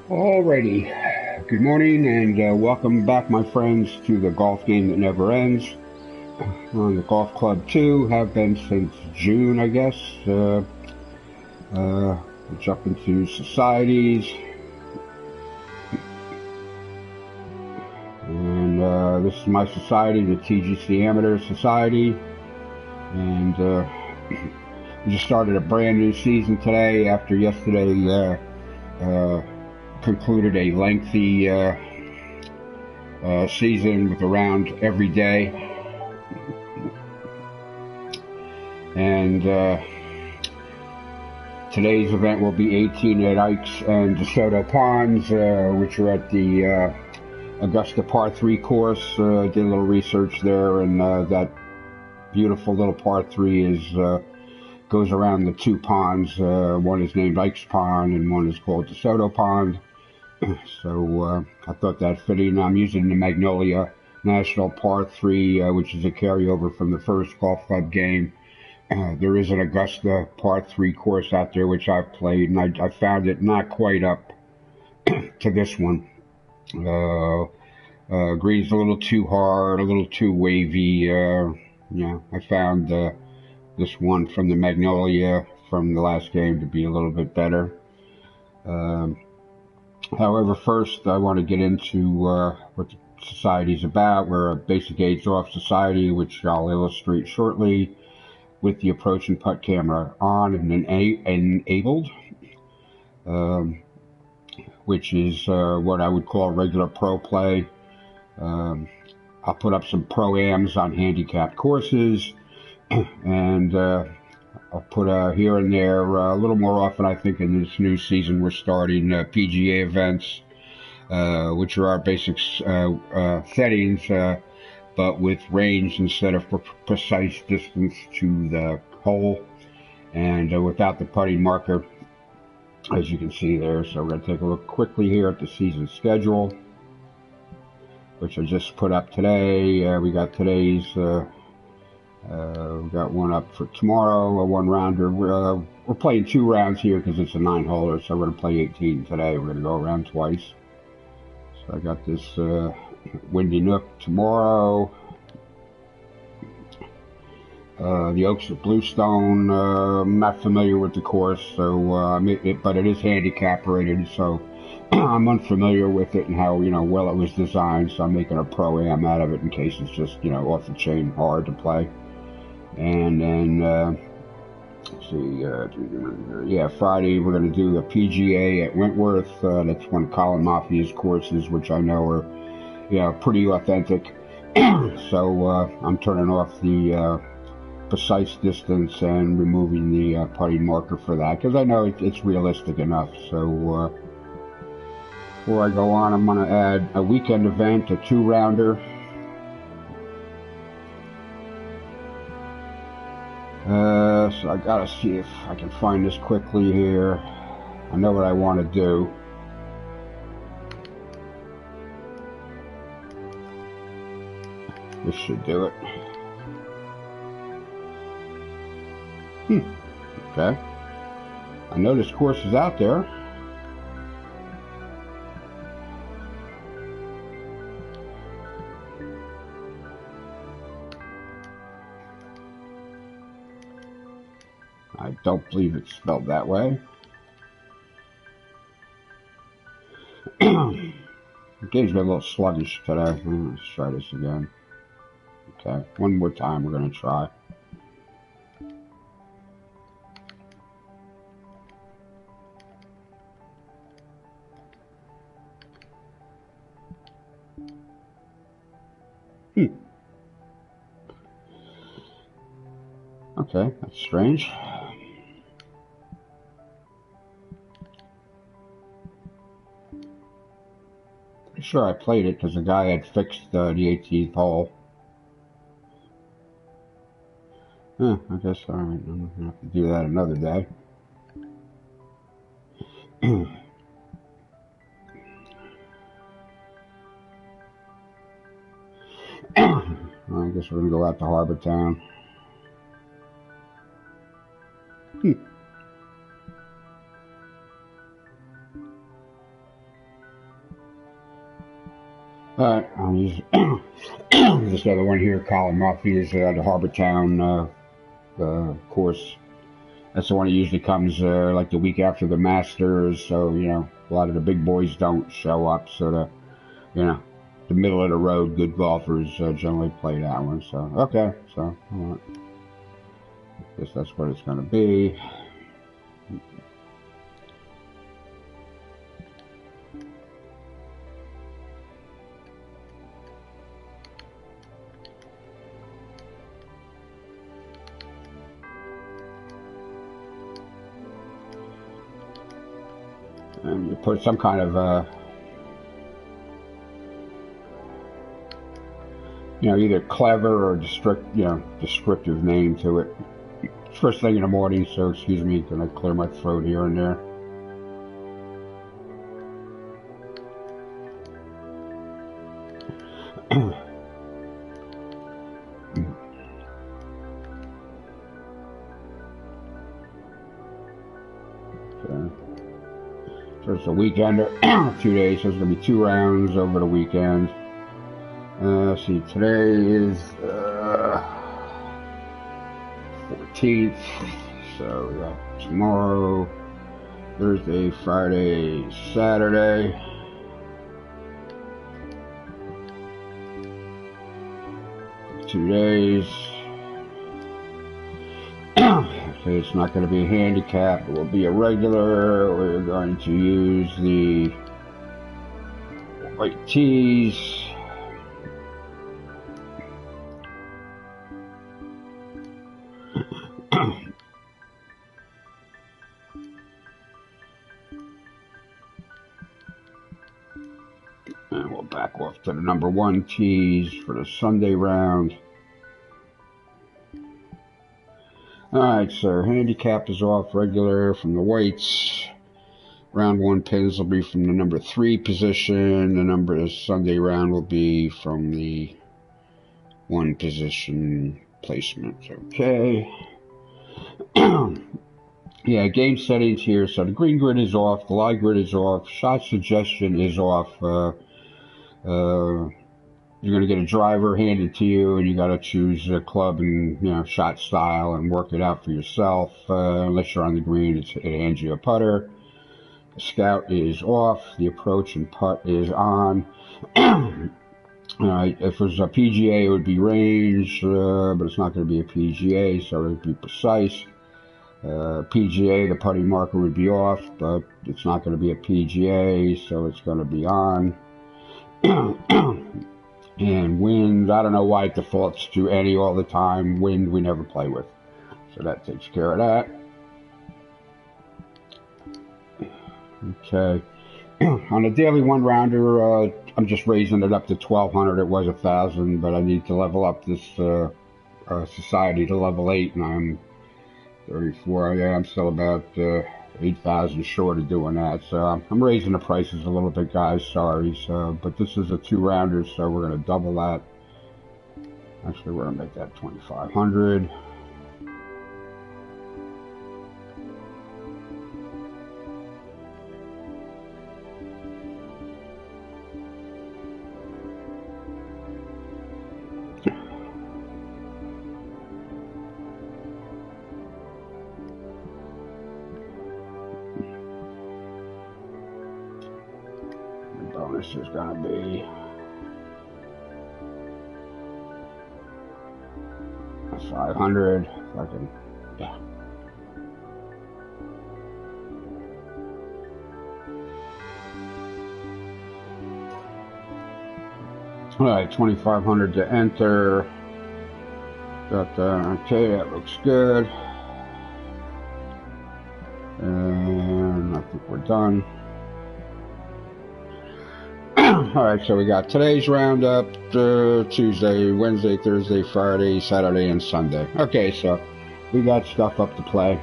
Alrighty, good morning and welcome back, my friends, to the golf game that never ends. We're on the Golf Club 2, have been since June, I guess. We jump into societies, and this is my society, the TGC Amateur Society, and we just started a brand new season today after yesterday concluded a lengthy season with a round every day, and today's event will be 18 at Ikes and DeSoto Ponds, which are at the Augusta Par 3 course. Did a little research there, and that beautiful little Par 3 is goes around the two ponds. One is named Ikes Pond and one is called DeSoto Pond. So I thought that fitting. I'm using the Magnolia National Par 3, which is a carryover from the first golf club game. There is an Augusta Par 3 course out there which I've played, and I found it not quite up to this one. Green's a little too hard, a little too wavy. I found this one from the Magnolia from the last game to be a little bit better. However, first I want to get into what the society's about. We're a basic aids-off society, which I'll illustrate shortly, with the approach and putt camera on and enabled, which is what I would call regular pro play. I'll put up some pro-ams on handicapped courses, and I'll put here and there a little more often, I think, in this new season we're starting PGA events, which are our basic settings, but with range instead of precise distance to the hole, and without the putting marker, as you can see there. So we're going to take a look quickly here at the season schedule, which I just put up today. We got today's, we got one up for tomorrow, a one-rounder. We're playing 2 rounds here because it's a 9-holer, so we're going to play 18 today. We're going to go around twice. So I got this Windy Nook tomorrow. The Oaks at Bluestone. I'm not familiar with the course, so but it is handicap rated, so I'm unfamiliar with it and how well it was designed. So I'm making a pro-am out of it in case it's just off the chain hard to play. And then let's see, Friday we're going to do the PGA at Wentworth. That's one of Colin Mafia's courses, which I know are pretty authentic. So I'm turning off the precise distance and removing the putting marker for that, because I know it's realistic enough. So before I go on, I'm going to add a weekend event, a 2-rounder. So I gotta see if I can find this quickly here. I know what I want to do. This should do it. Okay. I know this course is out there. I don't believe it's spelled that way. The game's been a little sluggish today. Let's try this again. Okay, one more time we're going to try. Okay, that's strange. Pretty sure I played it because the guy had fixed the 18th hole. I guess, alright, I'm going to have to do that another day. I guess we're going to go out to Harbor Town. Well, Alright, I'll use this other one here, Colin Murphy's the Harbortown course. That's the one that usually comes like the week after the Masters, so, you know, a lot of the big boys don't show up, so you know, the middle of the road good golfers generally play that one. So okay, so I guess that's what it's going to be. And you put some kind of you know, either clever or descriptive name to it. It's first thing in the morning, so excuse me, can I clear my throat here and there? Okay. So it's a weekender, 2 days, so it's going to be 2 rounds over the weekend. Let's see, today is 14th, so we got tomorrow, Thursday, Friday, Saturday. Two days. Okay, it's not going to be a handicap, it will be a regular. We're going to use the white tees. And we'll back off to the number 1 tees for the Sunday round. Alright, so handicap is off regular from the whites. Round 1 pins will be from the number 3 position. The number Sunday round will be from the 1 position placement. Okay. Yeah, game settings here. So the green grid is off, the live grid is off, shot suggestion is off. You're going to get a driver handed to you, and you got to choose a club and, you know, shot style and work it out for yourself. Unless you're on the green, it hands you a putter. The scout is off. The approach and putt is on. If it was a PGA, it would be range, but it's not going to be a PGA, so it would be precise. PGA, the putting marker would be off, but it's not going to be a PGA, so it's going to be on. And wind, I don't know why it defaults to any all the time. Wind we never play with, so that takes care of that. Okay. On a daily 1-rounder, I'm just raising it up to 1,200. It was 1,000, but I need to level up this society to level 8, and I'm 34. Yeah, I'm still about 8,000 short of doing that, so I'm raising the prices a little bit, guys. Sorry. So, but this is a 2-rounder, so we're going to double that. Actually, we're going to make that 2,500. Bonus is going to be a 500. If I can, yeah. All right, 2,500 to enter. Got okay, that looks good. And I think we're done. Alright, so we got today's roundup, Tuesday, Wednesday, Thursday, Friday, Saturday, and Sunday. Okay, so we got stuff up to play.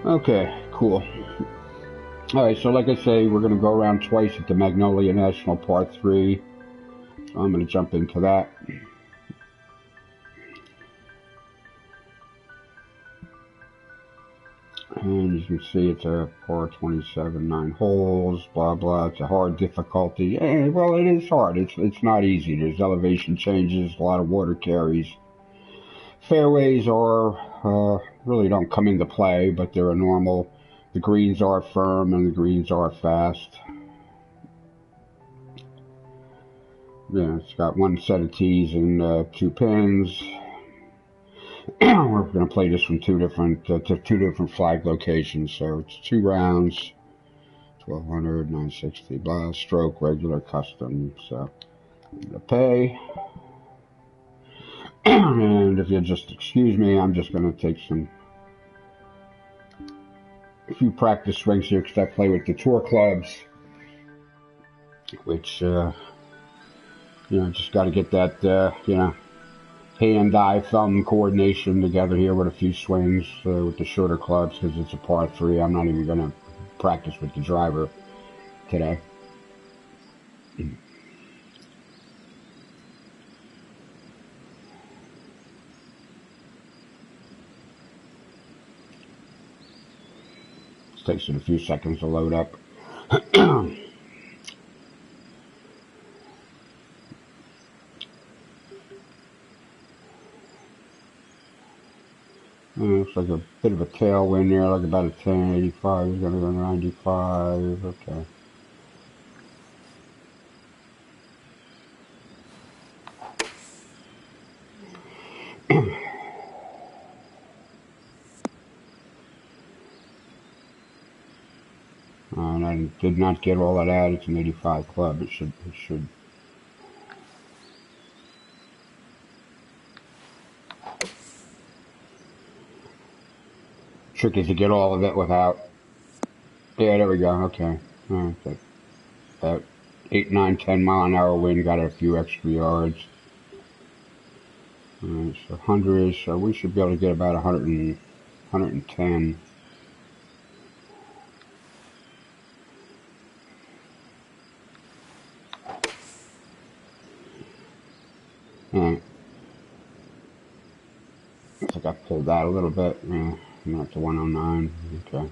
Okay, cool. Alright, so like I say, we're going to go around twice at the Magnolia National Part 3. So I'm going to jump into that. And you can see it's a par 27, 9 holes, blah blah. It's a hard difficulty. Well, it is hard. It's not easy. There's elevation changes, a lot of water carries. Fairways are really don't come into play, but they're a normal. The greens are firm and the greens are fast. Yeah, it's got one set of tees and 2 pins. We're going to play this from two different flag locations, so it's 2 rounds, 1200, 960, blah, stroke, regular, custom. So I'm going to pay. And if you'll just excuse me, I'm just going to take a few practice swings here because I play with the tour clubs, which, just got to get that, hand-eye thumb coordination together here with a few swings with the shorter clubs because it's a par 3. I'm not even going to practice with the driver today. It takes it a few seconds to load up. Looks like a bit of a tailwind there, like about a 1085. He's going to go 95. Okay. And I did not get all of that. It's an 85 club. It should. Tricky to get all of it without. Yeah, there we go. Okay. That 8, 9, 10 mile an hour wind got a few extra yards. Alright, so 100, so we should be able to get about 110. Alright. Looks like I pulled that a little bit. Yeah, I'm up to 109. Okay.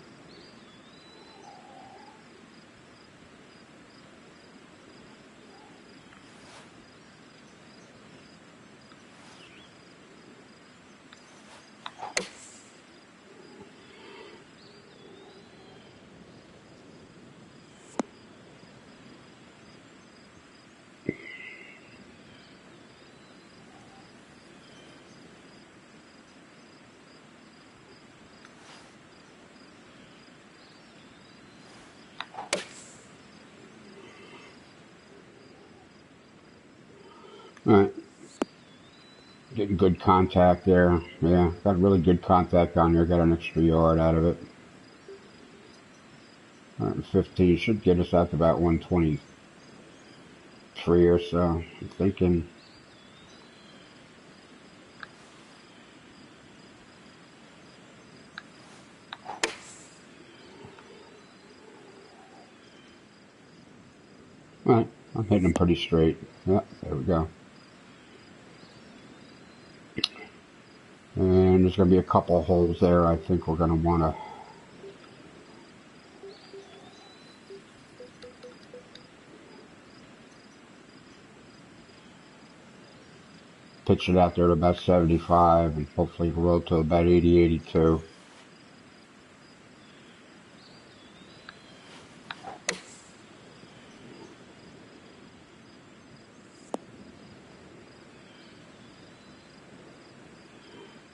Alright. Getting good contact there. Yeah, got really good contact on there. Got an extra yard out of it. 115 should get us out to about 123 or so. I'm thinking. Alright, I'm hitting them pretty straight. Yep, there we go. And there's going to be a couple of holes there I think we're going to want to pitch it out there to about 75 and hopefully roll to about 80, 82.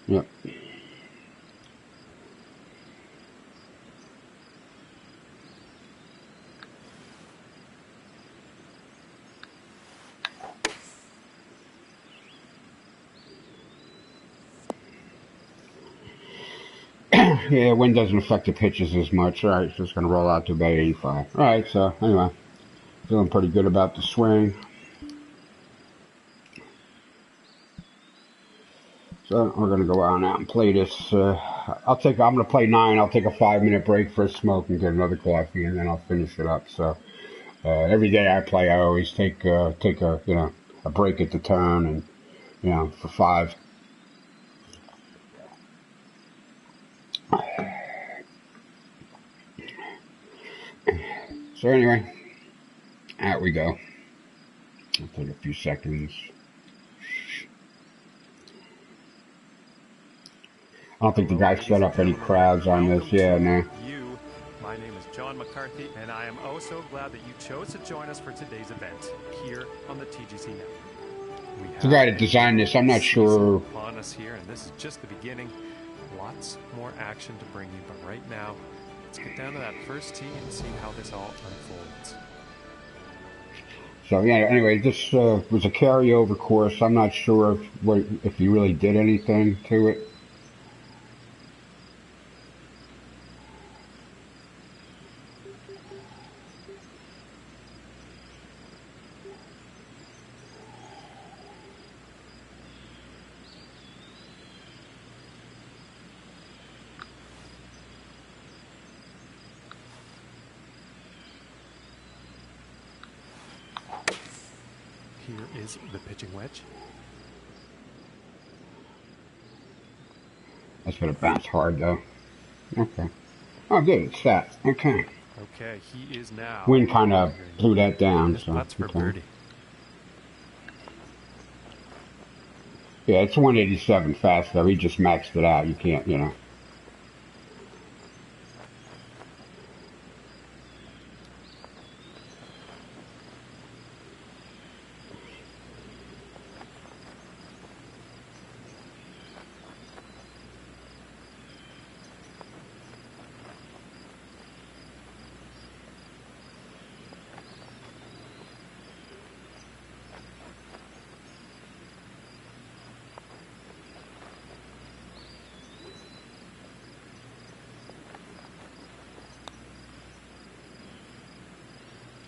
Yep. Yeah, wind doesn't affect the pitches as much. Alright, so it's going to roll out to about 85. Alright, so anyway, feeling pretty good about the swing. So we're going to go on out and play this. I'm going to play 9. I'll take a 5-minute break for a smoke and get another coffee, and then I'll finish it up. So every day I play, I always take a a break at the turn, and for 5. So anyway, out we go. It'll take a few seconds. I don't think the guy set up any crowds on this. Yeah, no. My name is John McCarthy, and I am oh so glad that you chose to join us for today's event here on the TGC network. The guy that designed this, I'm not sure. Upon us here, and this is just the beginning. Lots more action to bring you, but right now, let's get down to that first tee and see how this all unfolds. So yeah, anyway, this was a carryover course. I'm not sure if he really did anything to it. Here is the pitching wedge. That's going to bounce hard, though. Okay. Oh, good. It's set. Okay. Okay, he is now. Wind kind of blew that down. So, that's for birdie. Yeah, it's 187 fast, though. He just maxed it out. You can't, you know.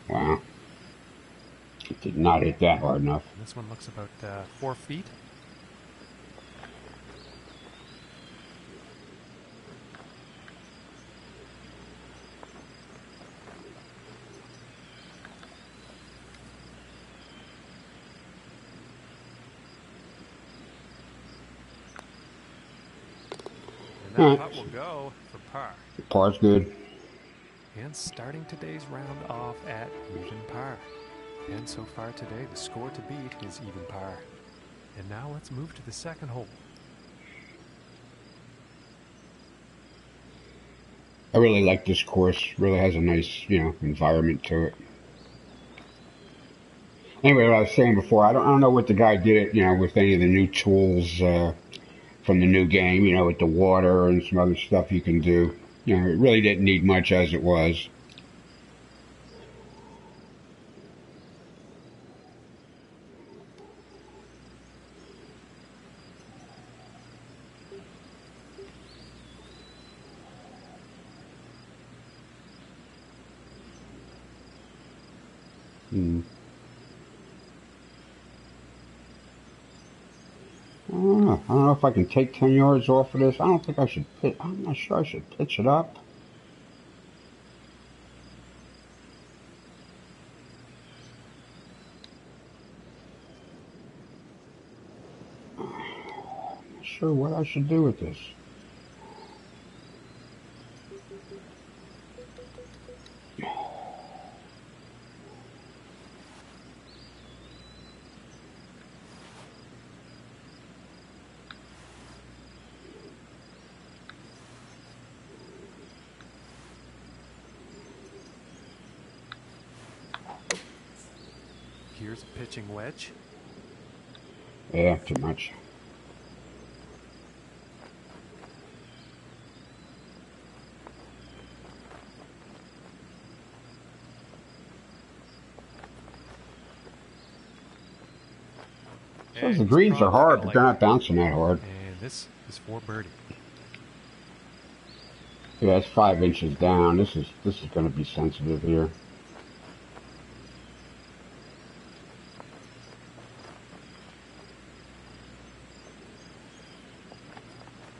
Wow. It did not hit that hard enough. This one looks about 4 feet. And that putt will go for par. Par's good. And starting today's round off at even par. And so far today, the score to beat is even par. And now let's move to the second hole. I really like this course. Really has a nice, you know, environment to it. Anyway, what I was saying before, I don't know what the guy did, you know, with any of the new tools from the new game, you know, with the water and some other stuff you can do. You know, it really didn't need much as it was. I don't know if I can take 10 yards off of this. I don't think I should pitch. I'm not sure I should pitch it up. I'm not sure what I should do with this. Here's a pitching wedge. Yeah, too much. So the greens are hard, but they're not bouncing that hard. And this is for birdie. Yeah, it's 5 inches down. This is going to be sensitive here.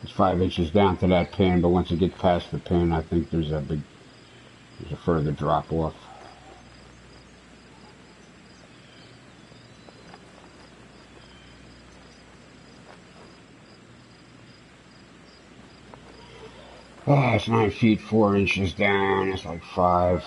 It's 5 inches down to that pin, but once it gets past the pin, I think there's a further drop off. Oh, it's 9 feet 4 inches down. It's like 5.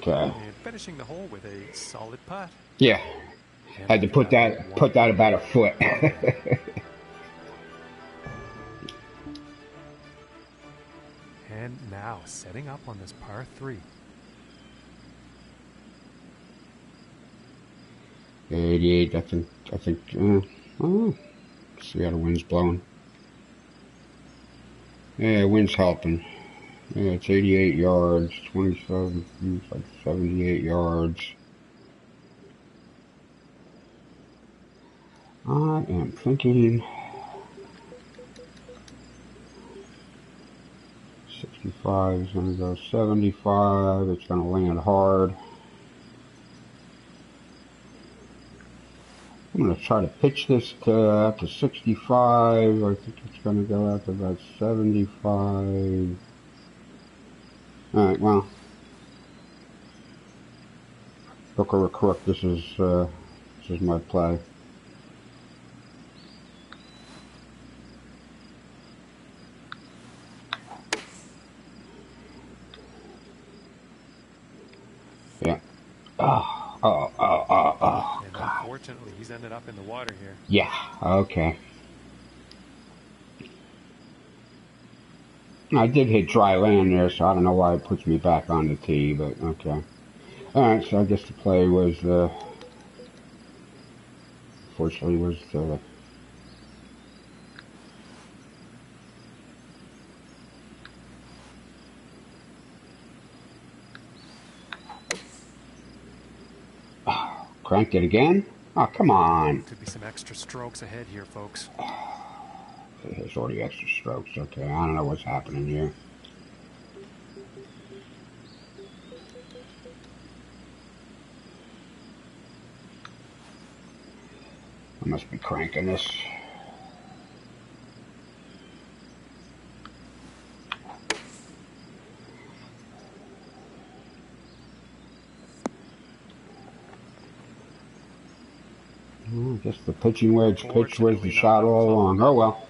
Okay. And finishing the hole with a solid putt. Yeah. And Had to put that about a foot. And now setting up on this par 3. 88. I think. See how the wind's blowing. Yeah, wind's helping. Yeah, it's 88 yards, 27, it's like 78 yards. I am thinking 65 is going to go 75. It's going to land hard. I'm going to try to pitch this out to 65. I think it's going to go out to about 75. Alright, well, hook or a crook, this is my play. Yeah. Oh, And God. unfortunately, he's ended up in the water here. Yeah, okay. I did hit dry land there, so I don't know why it puts me back on the tee, but okay. Alright, so I guess the play was, unfortunately, was, cranked it again? Oh, come on. Could be some extra strokes ahead here, folks. There's already extra strokes. Okay, I don't know what's happening here. I must be cranking this. I guess the pitching wedge pitch was the shot all along. Oh well.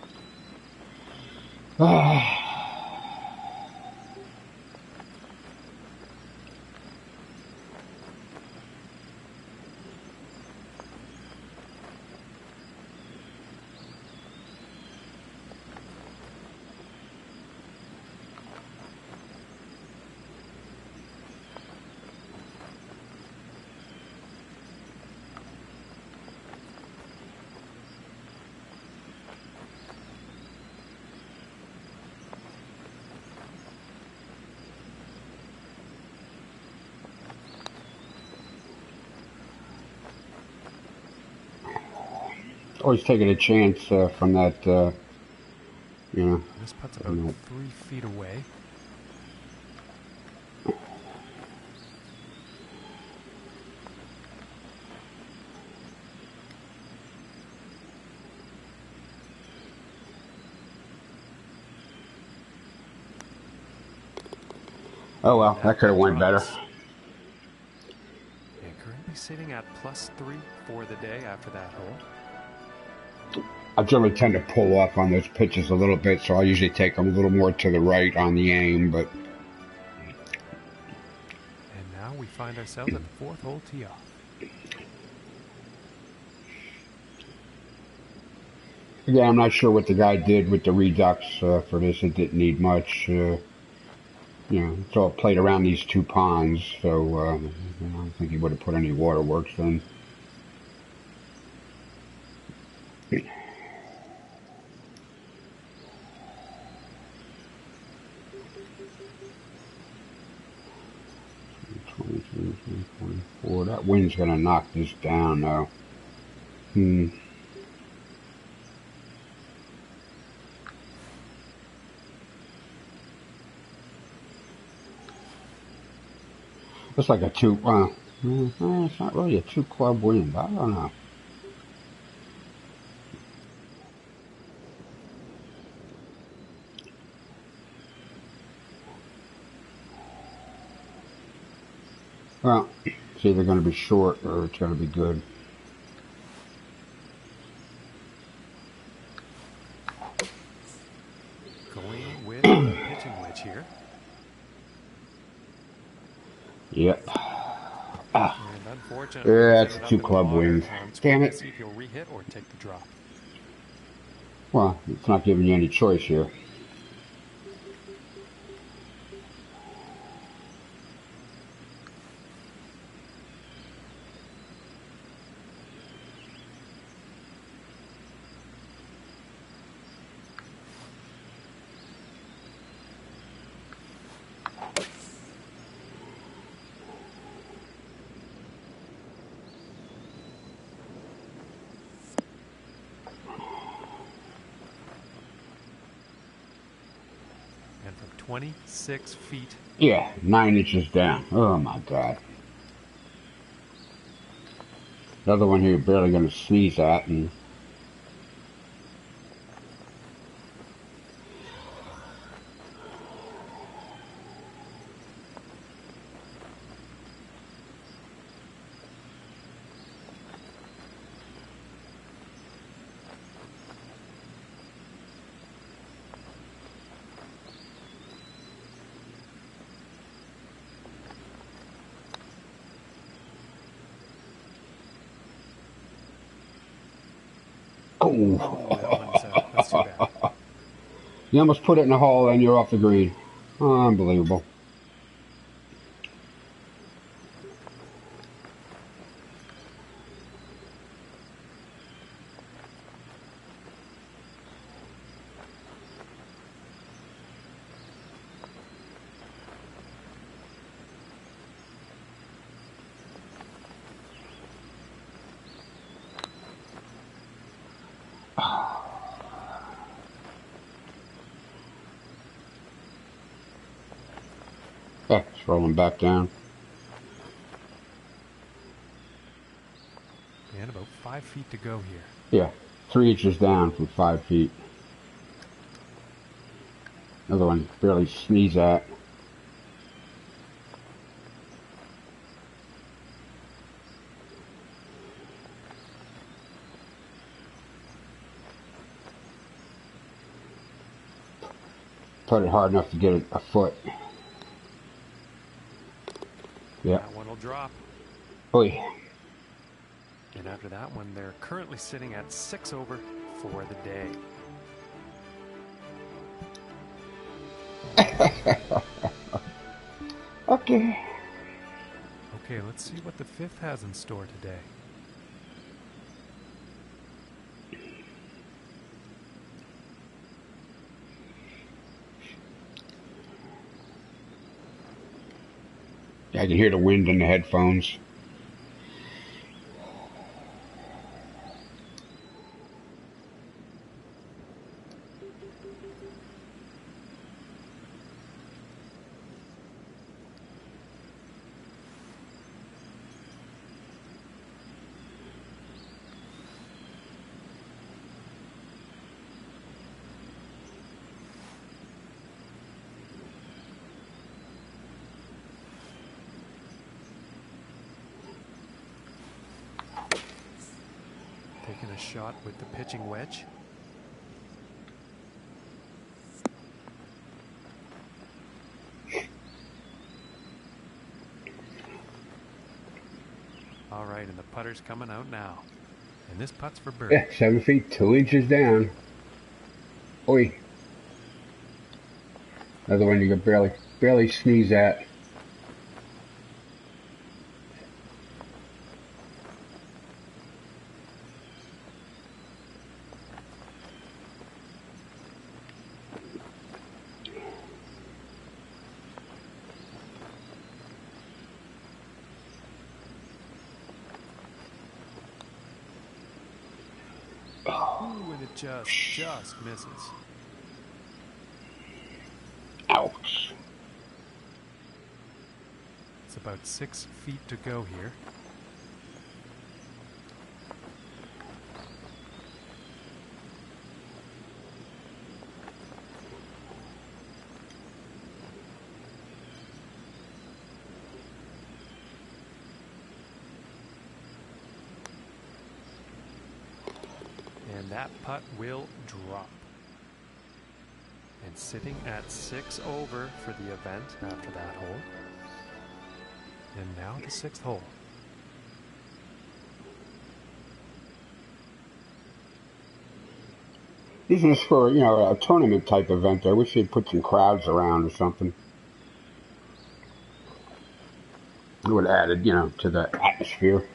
Always taking a chance from that, you know. This putt's about 3 feet away. Oh well, that could have went better. And currently sitting at +3 for the day after that hole. I generally tend to pull off on those pitches a little bit, so I usually take them a little more to the right on the aim, but... And now we find ourselves at the 4th hole tee off. Again, I'm not sure what the guy did with the redux for this. It didn't need much. You know, it's all played around these two ponds, so I don't think he would have put any waterworks in. That wind's going to knock this down, though. It's like a it's not really a 2-club wind. I don't know. Well, it's either going to be short or it's going to be good. Going with the pitching wedge here. Yep. Ah, And unfortunately, yeah, he's it's ended a up two in the club water. wins. It's Damn waiting to it. see if he'll re-hit or take the drop. Well, it's not giving you any choice here. And from 26 feet, Yeah, 9 inches down. Oh my God. Another one here you're barely going to sneeze at, and oh, that's too bad. you almost put it in the hole and you're off the green. Unbelievable. Yeah, it's rolling back down. And about 5 feet to go here. Yeah, 3 inches down from 5 feet. Another one barely sneeze at. Put it hard enough to get a foot. Yep. That one will drop. Oy. And after that one, they're currently sitting at 6 over for the day. Okay. Okay, let's see what the fifth has in store today. Yeah, I can hear the wind in the headphones. Taking a shot with the pitching wedge. All right, and the putter's coming out now. And this putt's for birdie. Yeah, 7 feet, 2 inches down. Oi. Another one you can barely sneeze at. Ooh, and it just misses. Ouch. It's about 6 feet to go here. And that putt will drop. And sitting at 6 over for the event after that hole. And now the 6th hole. Using this for, you know, a tournament type event. I wish they'd put some crowds around or something. It would have added, you know, to the atmosphere.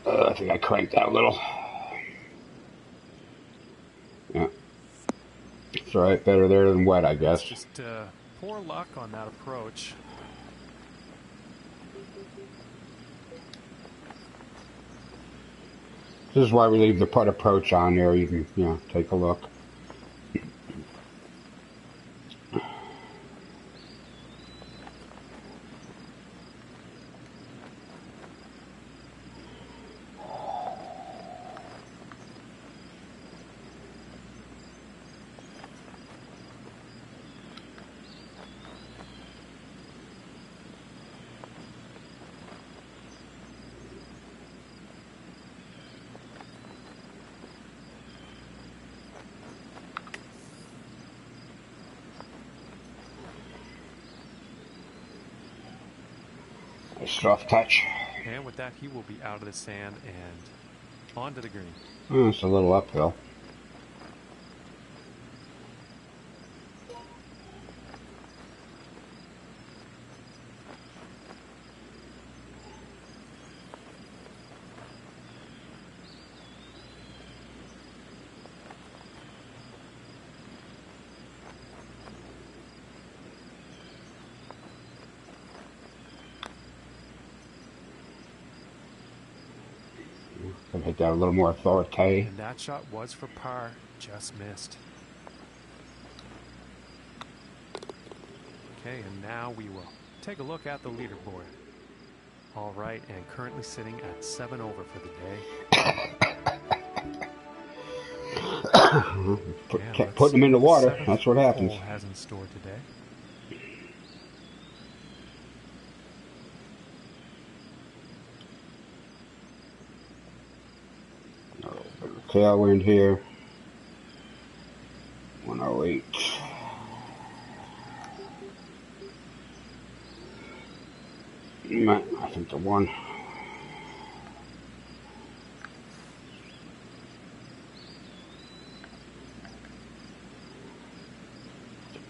I think I cranked that a little. Yeah. It's alright, better there than wet, I guess. It's just poor luck on that approach. This is why we leave the putt approach on there. You can, you know, take a look. A soft touch. And with that, he will be out of the sand and onto the green. Oh, it's a little uphill. Could hit that a little more authoritative. And that shot was for par, just missed. Okay, and now we will take a look at the leaderboard. All right, and currently sitting at 7 over for the day. Kept putting them in the water. That's what happens. Hole has in store today. Tailwind here. 108. I think the one.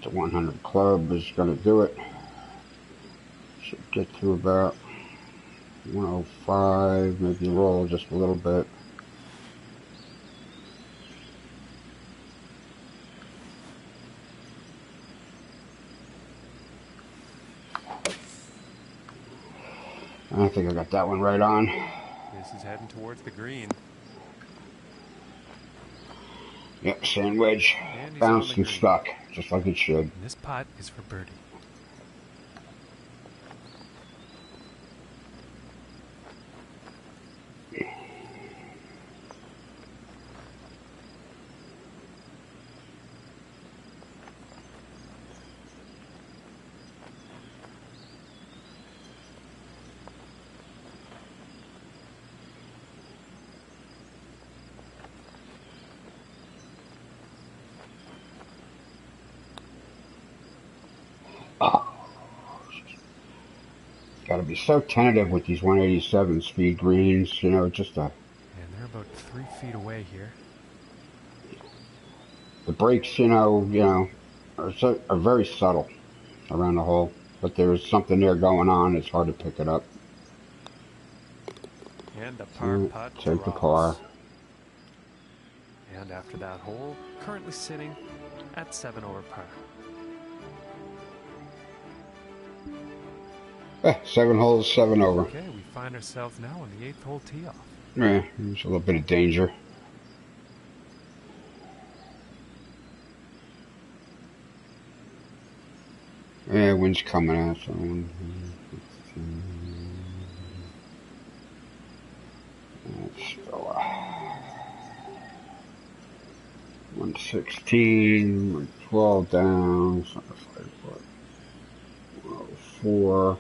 The 100 club is going to do it. Should get to about 105, maybe roll just a little bit. I think I got that one right on. This is heading towards the green. Yep, sand wedge. Bounced and stuck, just like it should. And this putt is for birdie. Got to be so tentative with these 187 speed greens, you know, just And they're about 3 feet away here. The breaks, you know, are very subtle around the hole, but there's something there going on. It's hard to pick it up. And the par putt take the draws. par. And after that hole, currently sitting at 7 over par. 7 holes, 7 over. Okay, we find ourselves now on the 8th hole tee off. Yeah, there's a little bit of danger. Yeah, wind's coming out. So let's go. 116, 112 down, 104.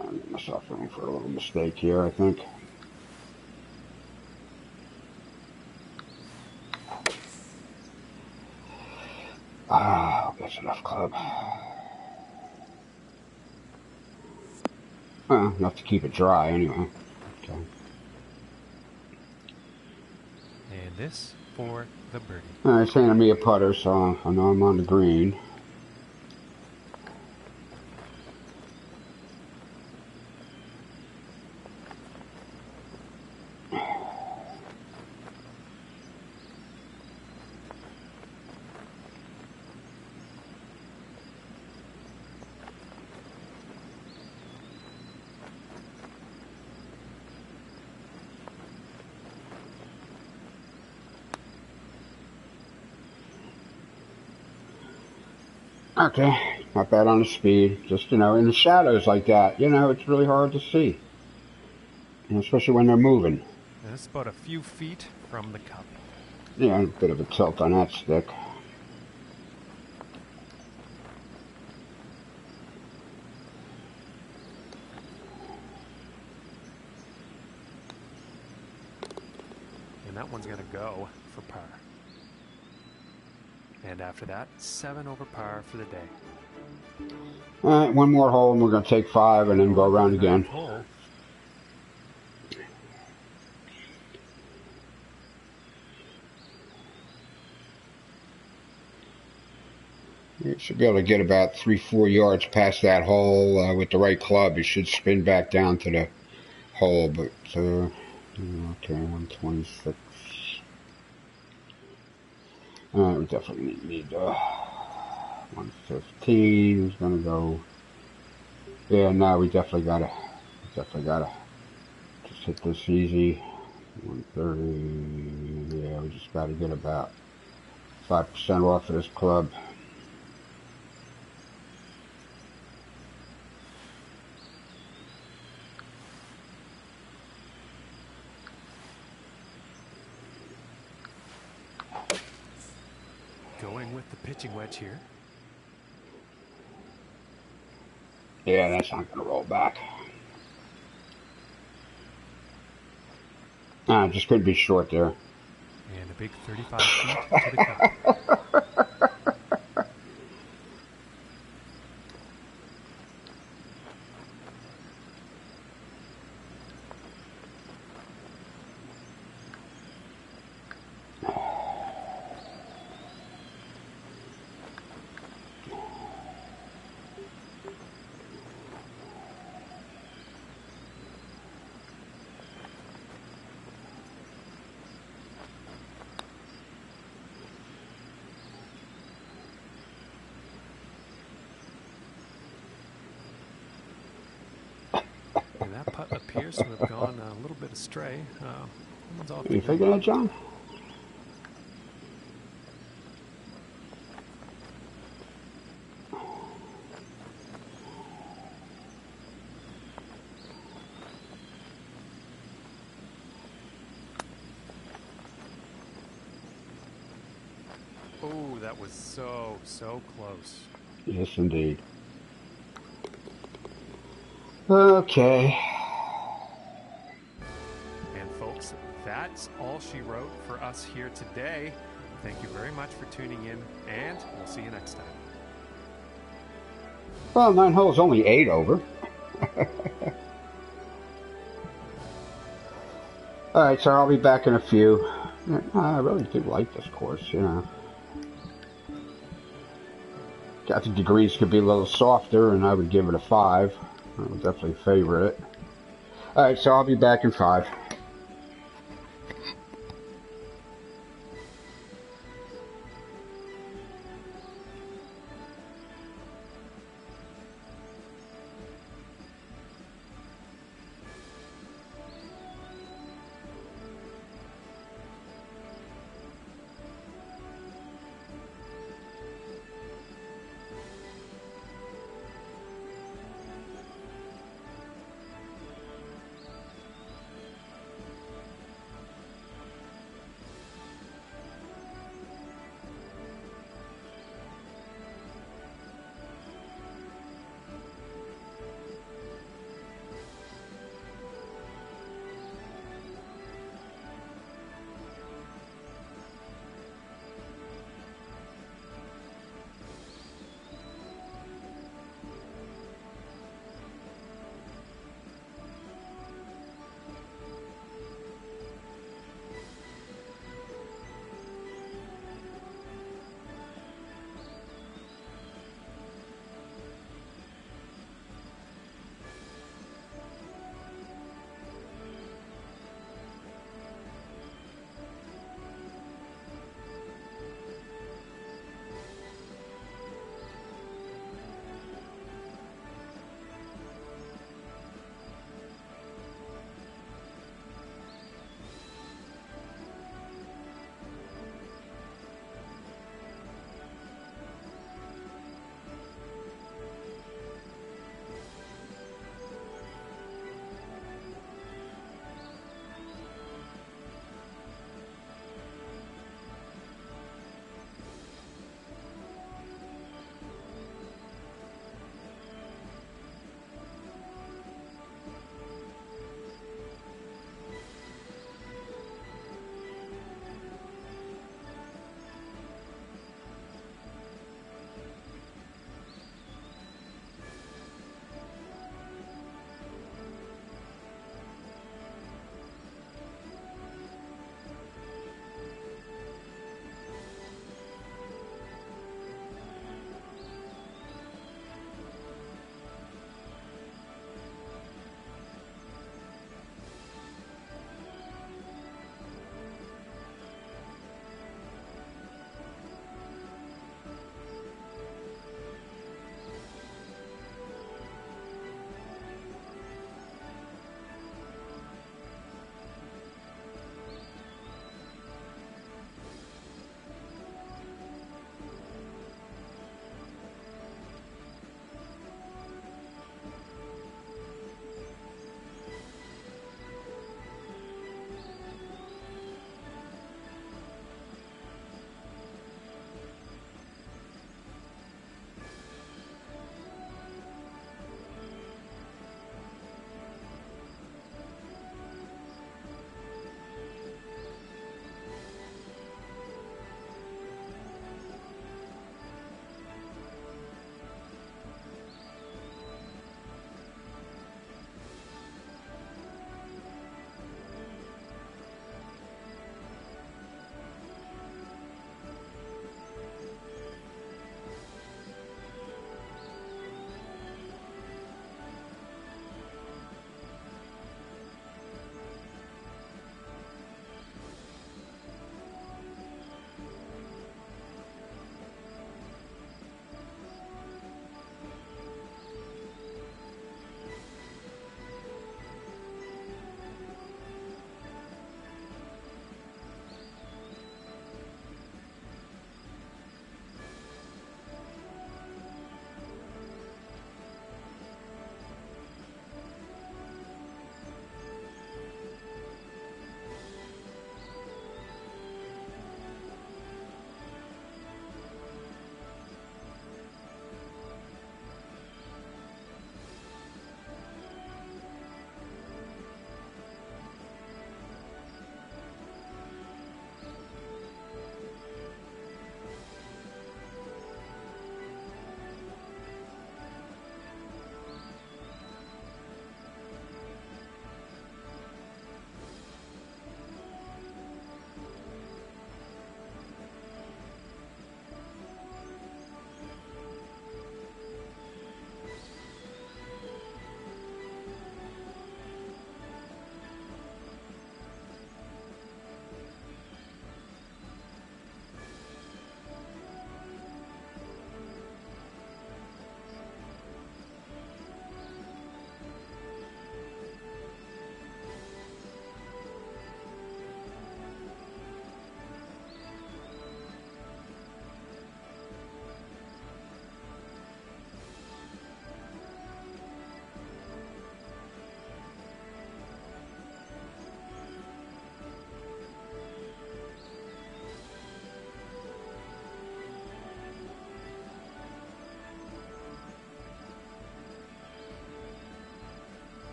I'm suffering for a little mistake here, I think. That's enough club. Enough to keep it dry anyway. Okay. And this for the birdie. It's handing me a putter, so I know I'm on the green. Okay, not bad on the speed. Just, in the shadows like that, it's really hard to see. Especially when they're moving. And it's about a few feet from the cup. Yeah, a bit of a tilt on that stick. And that one's going to go for par. And after that, 7 over par for the day. All right, one more hole and we're going to take 5 and then go around again. Hole. You should be able to get about 3-4 yards past that hole with the right club. You should spin back down to the hole, but okay, 126. We definitely need 115 is gonna go. Yeah, no, we definitely gotta just hit this easy. 130. Yeah, we just gotta get about 5% off of this club. Going with the pitching wedge here. Yeah, that's not going to roll back. Just couldn't be short there. And a big 35 feet to the cup. And that putt appears to have gone a little bit astray. You thinking that, John? Oh, that was so close. Yes, indeed. Okay. And folks, that's all she wrote for us here today. Thank you very much for tuning in, and we'll see you next time. Well, 9 holes, only 8 over. Alright, so I'll be back in a few. I really do like this course, I think the greens could be a little softer, and I would give it a 5. I would definitely favor it. Alright, so I'll be back in 5.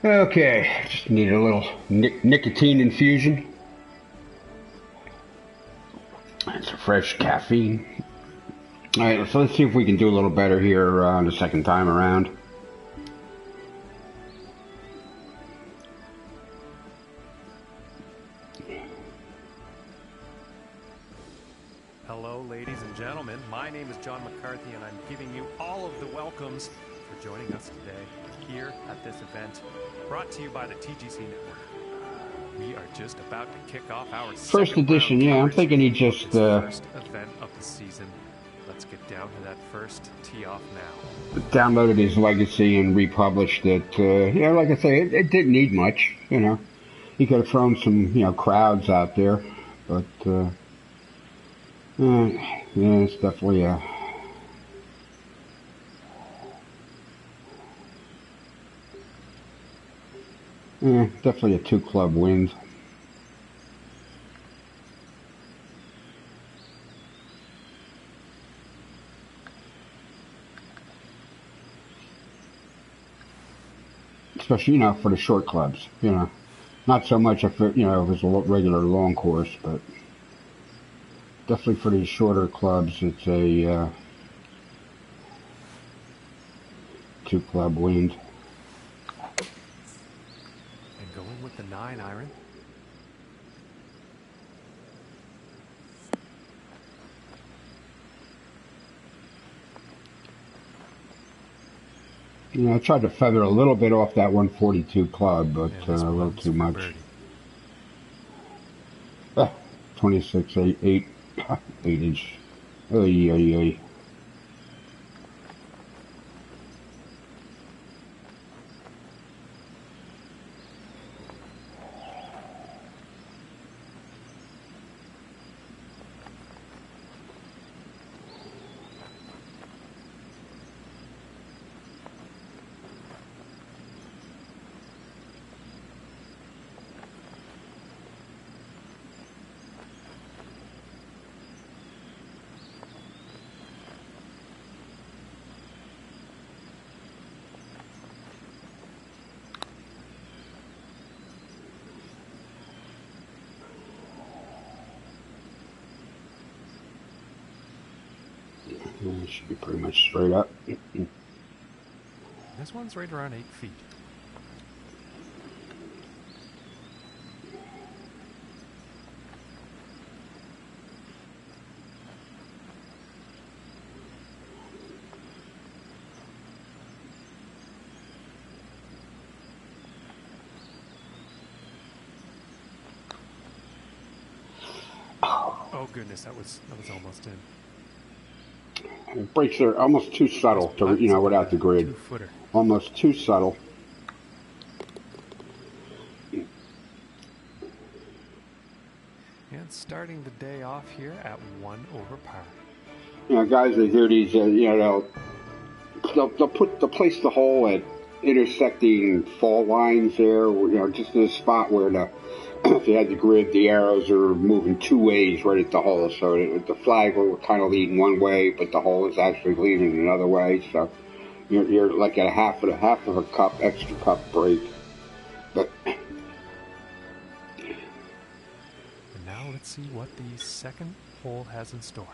Okay, just need a little nicotine infusion. And some fresh caffeine. Alright, so let's see if we can do a little better here on the second time around. Hello, ladies and gentlemen. My name is John McCarthy, and I'm giving you all of the welcomes for joining us today here at this event, brought to you by the TGC Network. We are just about to kick off our First edition, yeah. I'm thinking he just first event of the season. Let's get down to that first tee off now. Downloaded his legacy and republished it. Yeah, like I say, it didn't need much. You know, he could have thrown some crowds out there, but yeah, it's definitely definitely a 2-club wind. Especially, for the short clubs, Not so much if it, if it's a regular long course, but definitely for these shorter clubs, it's a 2-club wind. And going with the 9-iron. I tried to feather a little bit off that 142 club, but a little too much. 26, 8 inch. Oy, oy, oy. It should be pretty much straight up. This one's right around 8 feet. Oh goodness, that was almost in. Breaks are almost too subtle to, without the grid. 2-footer. Almost too subtle. And starting the day off here at 1 over par. Guys that do these, they'll place the hole at intersecting fall lines there, just in a spot where if you had the grid, the arrows are moving 2 ways right at the hole, so the flag will kind of lean one way, but the hole is actually leaning another way, so you're like at a half of a cup, extra cup break. But and now let's see what the second hole has in store.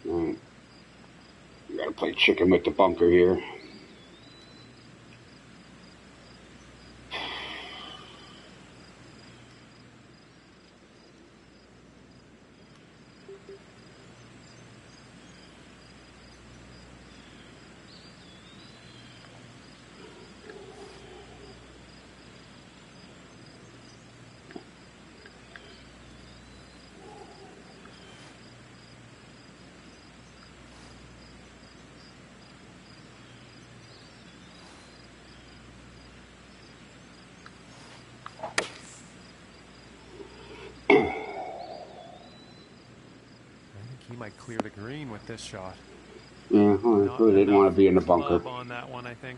You gotta play chicken with the bunker here. He might clear the green with this shot. Yeah, I really didn't want to be in the bunker. On that one, I think.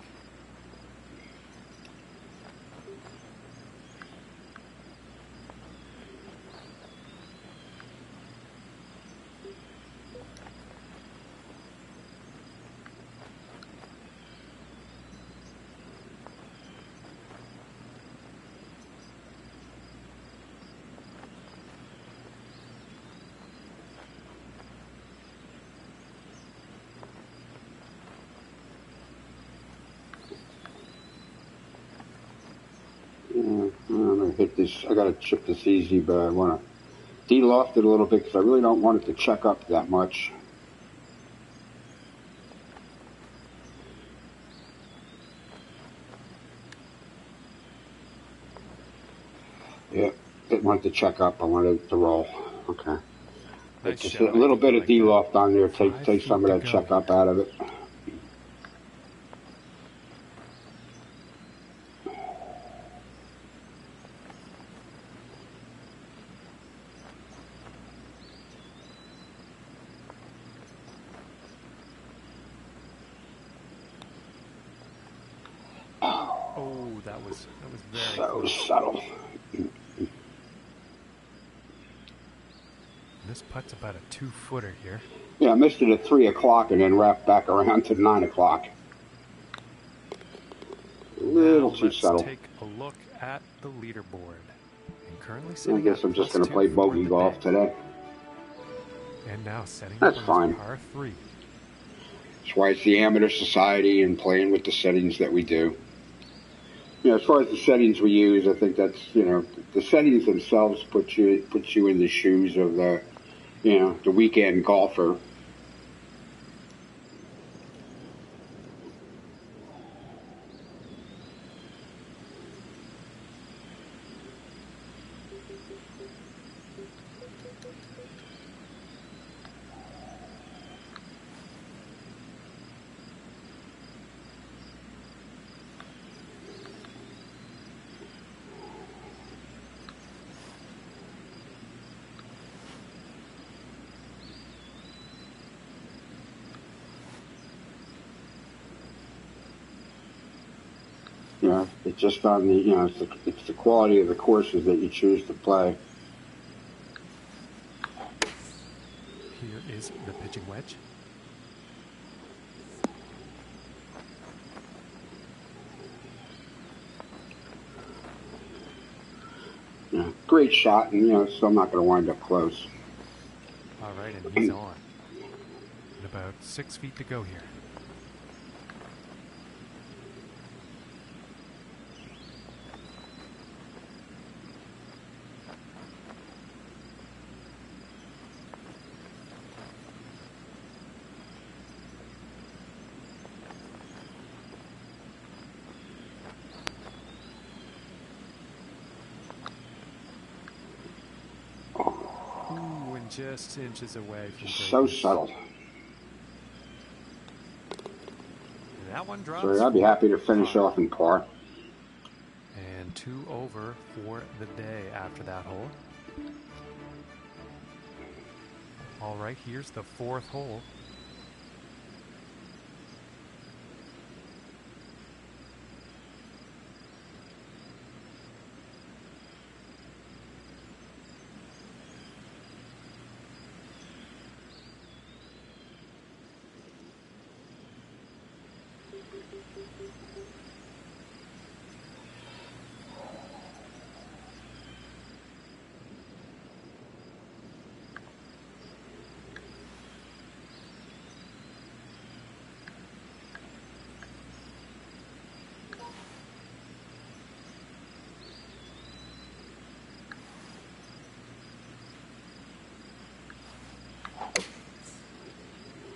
to hit this. I got to chip this easy, but I want to de-loft it a little bit because I really don't want it to check up that much. Yeah, didn't want it to check up. I wanted it to roll. Okay. Nice Just shot. a little bit of Like de-loft on there. 5 Take some feet of to that go check up here. out of it. Oh, that was very So close. subtle. This putt's about a 2-footer here. Yeah, I missed it at 3 o'clock and then wrapped back around to 9 o'clock. A little Now too let's subtle. take a look at the leaderboard. And currently I sitting guess at I'm just going to +2 play for bogey the golf day. today. And now setting That's up on fine. this par 3. That's why it's the amateur society and playing with the settings that we do. You know, as far as the settings we use, I think that's, you know, the settings themselves put you in the shoes of the, you know, the weekend golfer. You know, it's just on the, you know, it's the quality of the courses that you choose to play. Here is the pitching wedge. You know, great shot, and, you know, still not going to wind up close. All right, and he's on. And about 6 feet to go here. Ooh, and just inches away from So greatness. subtle. And that one drops. So I'd be for happy to finish par. off in par. And 2 over for the day after that hole. All right, here's the 4th hole.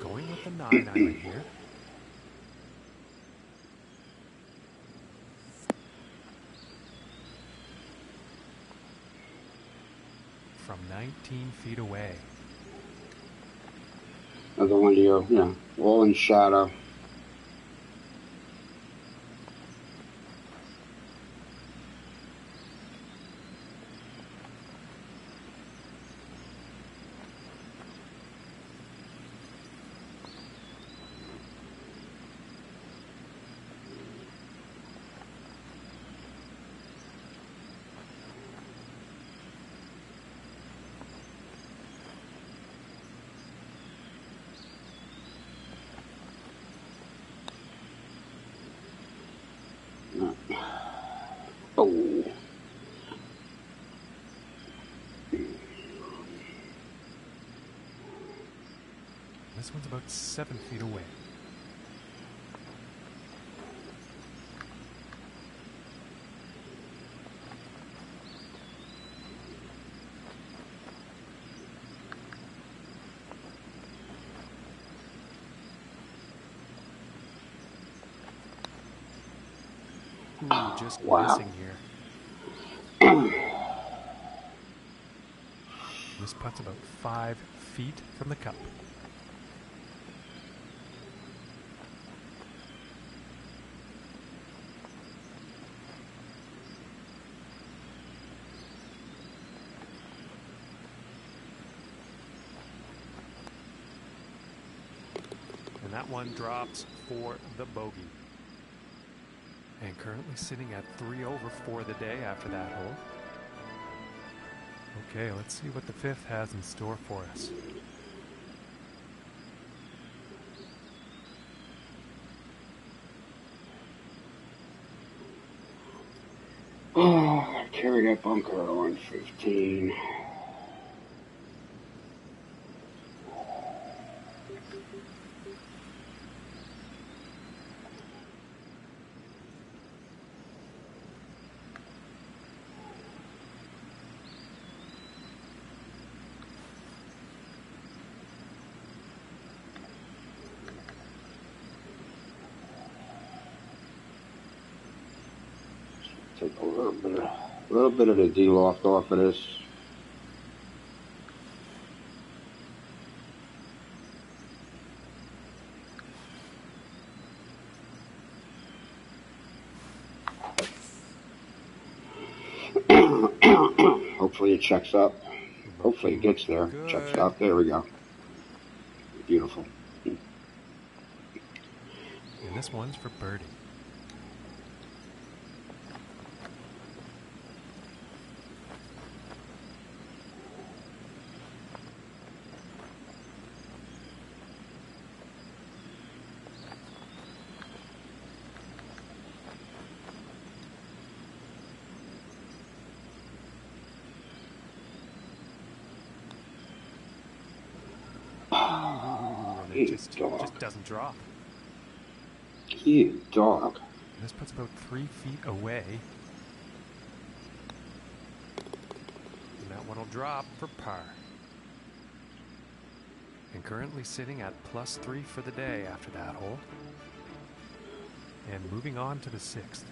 Going with the 9 iron here. From 19 feet away. Another one here, you know, all in shadow. Oh. This one's about 7 feet away. Ooh, just Wow. missing here. This putt's about 5 feet from the cup. And that one drops for the bogey. And currently sitting at 3 over for the day after that hole. Okay, let's see what the fifth has in store for us. Oh, carry that bunker on 15. Take a little bit of the D-loft off of this. Hopefully it checks up. Hopefully it gets there. Good. Checks up. There we go. Beautiful. And this one's for birdie. It just doesn't drop. You dog. This puts about 3 feet away. And that one will drop for par. And currently sitting at +3 for the day after that hole. And moving on to the sixth.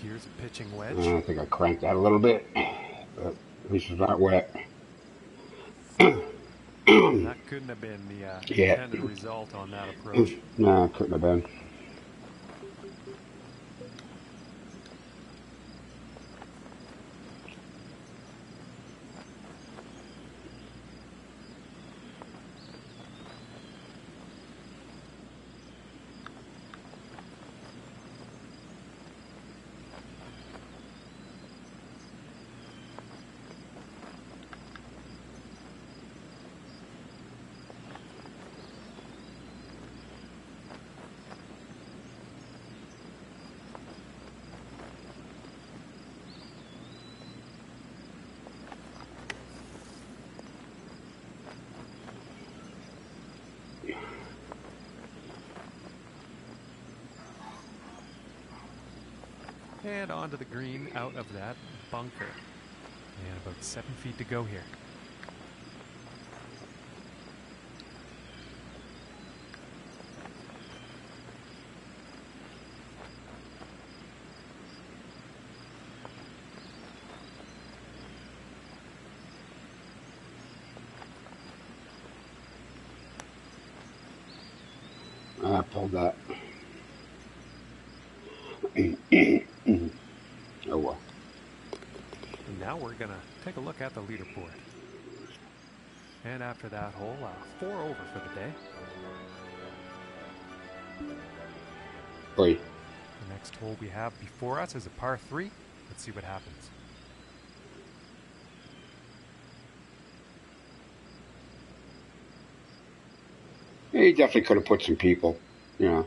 Here's a pitching wedge. I think I cranked that a little bit, but at least it's not wet. That couldn't have been the intended result on that approach. No, it couldn't have been. And onto the green out of that bunker. And about 7 feet to go here. I pulled that. Oh well. now we're going to take a look at the leaderboard. And after that hole, 4 over for the day. Oi. The next hole we have before us is a par 3. Let's see what happens. Yeah, he definitely could have put some people, you know.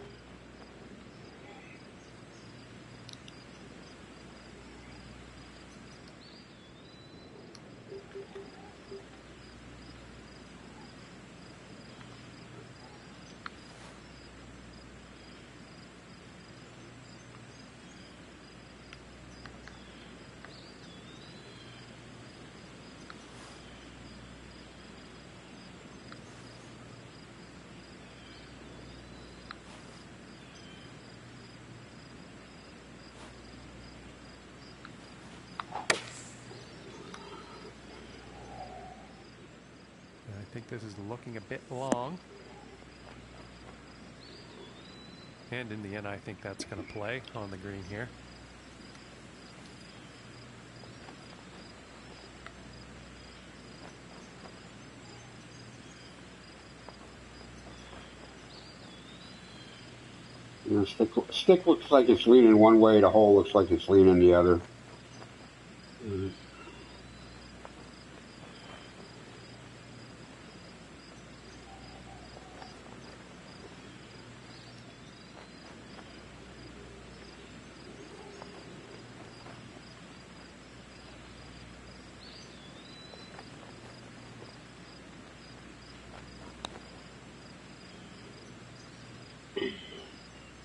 I think this is looking a bit long. And in the end, I think that's going to play on the green here. You know, stick looks like it's leaning one way, the hole looks like it's leaning the other.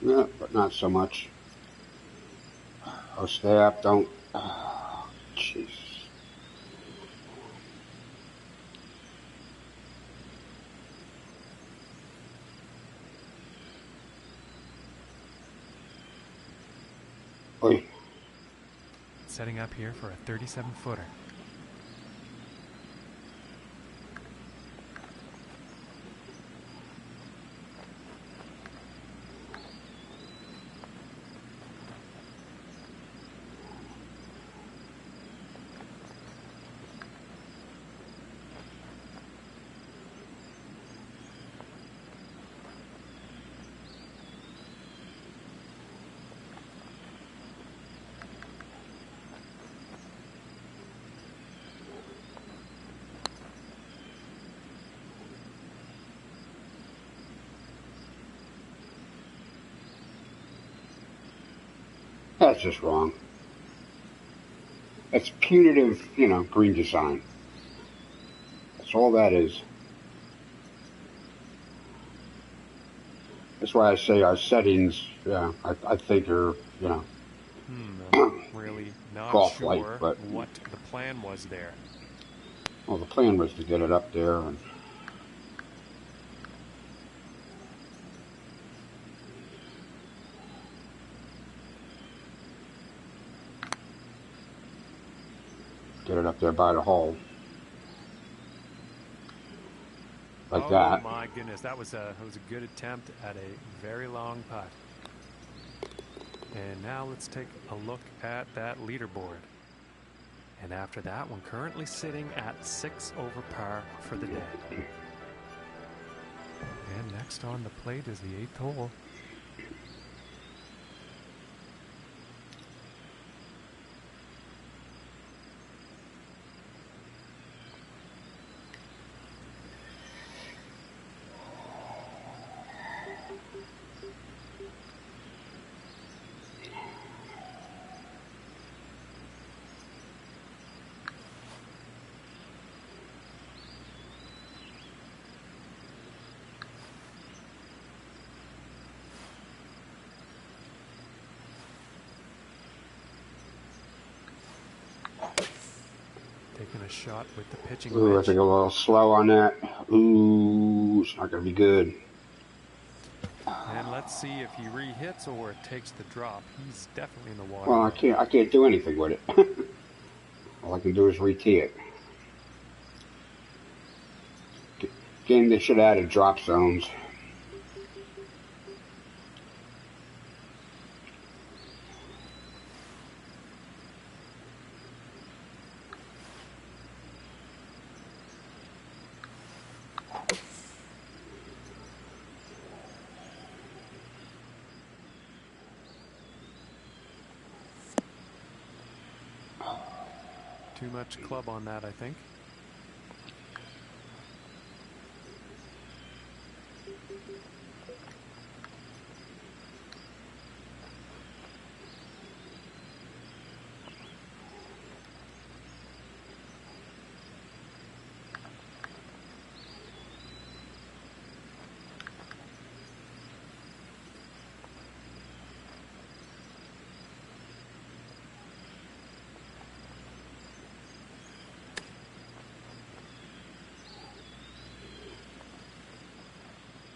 Yeah, but not so much. Oh, stay up, don't. Oh, jeez. Oi. Setting up here for a 37-footer. That's just wrong. That's punitive, you know, green design. That's all that is. That's why I say our settings, yeah, I think are, you know, I'm really not golf sure light, but what the plan was there. well, the plan was to get it up there and get it up there by the hole. Like that. Oh my goodness, that was a good attempt at a very long putt. And now let's take a look at that leaderboard. And after that one, currently sitting at 6 over par for the day. And next on the plate is the 8th hole. Taking a shot with the pitching Ooh, I wedge. think a little slow on that. Ooh, it's not going to be good. And let's see if he re-hits or takes the drop. He's definitely in the water. Well, I can't do anything with it. All I can do is re-tee it. Game, they should have added drop zones. too much club on that, I think.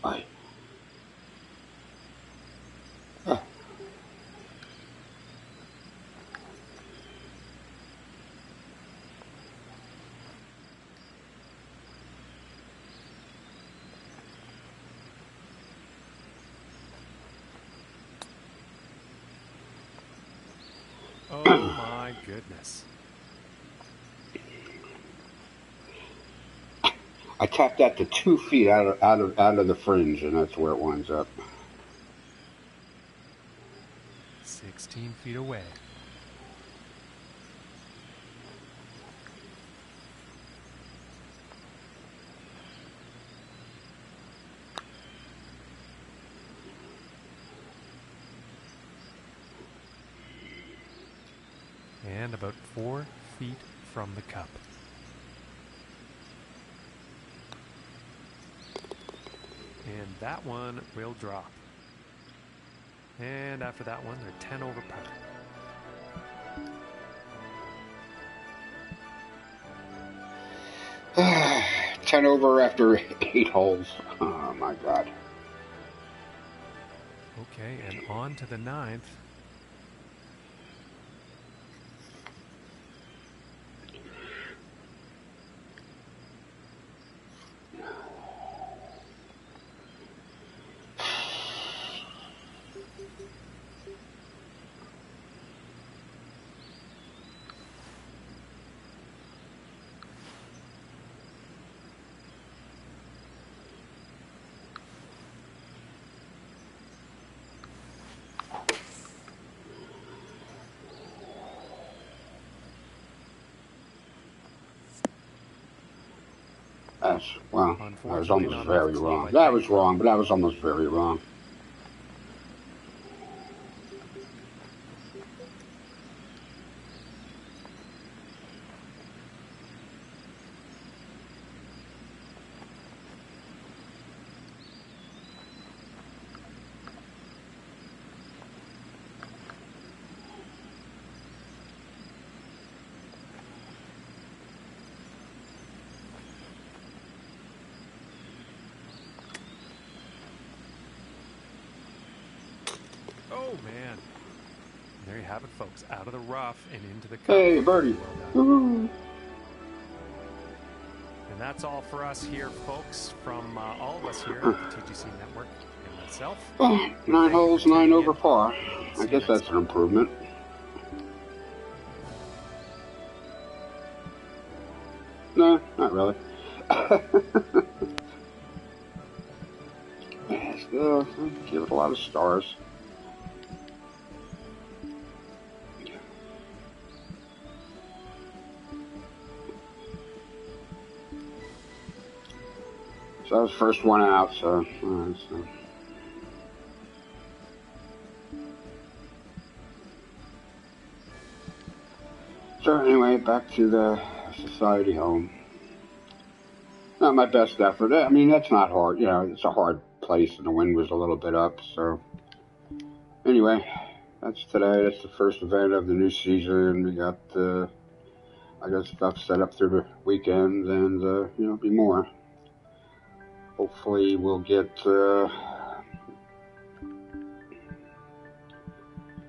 Bye. Oh my goodness. I tapped that to 2 feet out of the fringe, and that's where it winds up. 16 feet away. And about 4 feet from the cup. And that one will drop. And after that one, they're 10 over par. Ten over after 8 holes. Oh my God. Okay, and on to the 9th. Well, that was almost very wrong. That was wrong, but that was almost very wrong. Oh man. There you have it, folks. Out of the rough and into the cup. Hey, birdie. Well done. And that's all for us here, folks, from all of us here at the TGC Network and myself. 9 holes, 9 over par. I guess that's an improvement. No, not really. Still, give it a lot of stars. So that was the first one out, so. So anyway, back to the society home. Not my best effort. I mean, that's not hard. You know, it's a hard place, and the wind was a little bit up. So anyway, that's today. That's the first event of the new season. We got I got stuff set up through the weekend, and you know, be more. Hopefully, we'll get.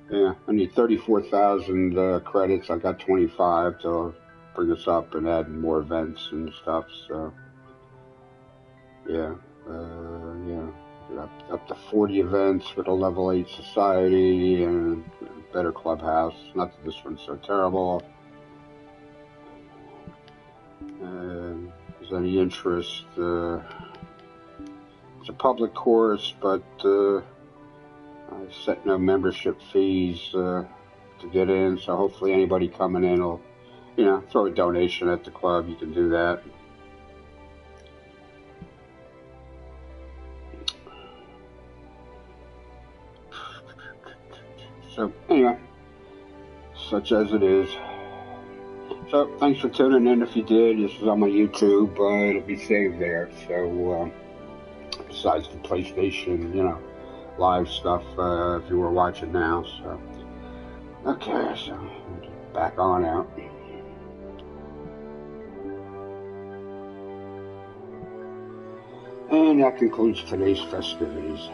Yeah, I need 34,000 credits. I got 25 to bring us up and add more events and stuff. So, yeah, up to 40 events with a level 8 society and a better clubhouse. Not that this one's so terrible. If there's any interest, it's a public course, but I set no membership fees to get in, so hopefully anybody coming in will you know, throw a donation at the club. You can do that. So anyway, such as it is. So thanks for tuning in. If you did, this is on my YouTube. It'll be saved there. So besides the PlayStation, you know, live stuff, if you were watching now. So okay, so back on out. And that concludes today's festivities.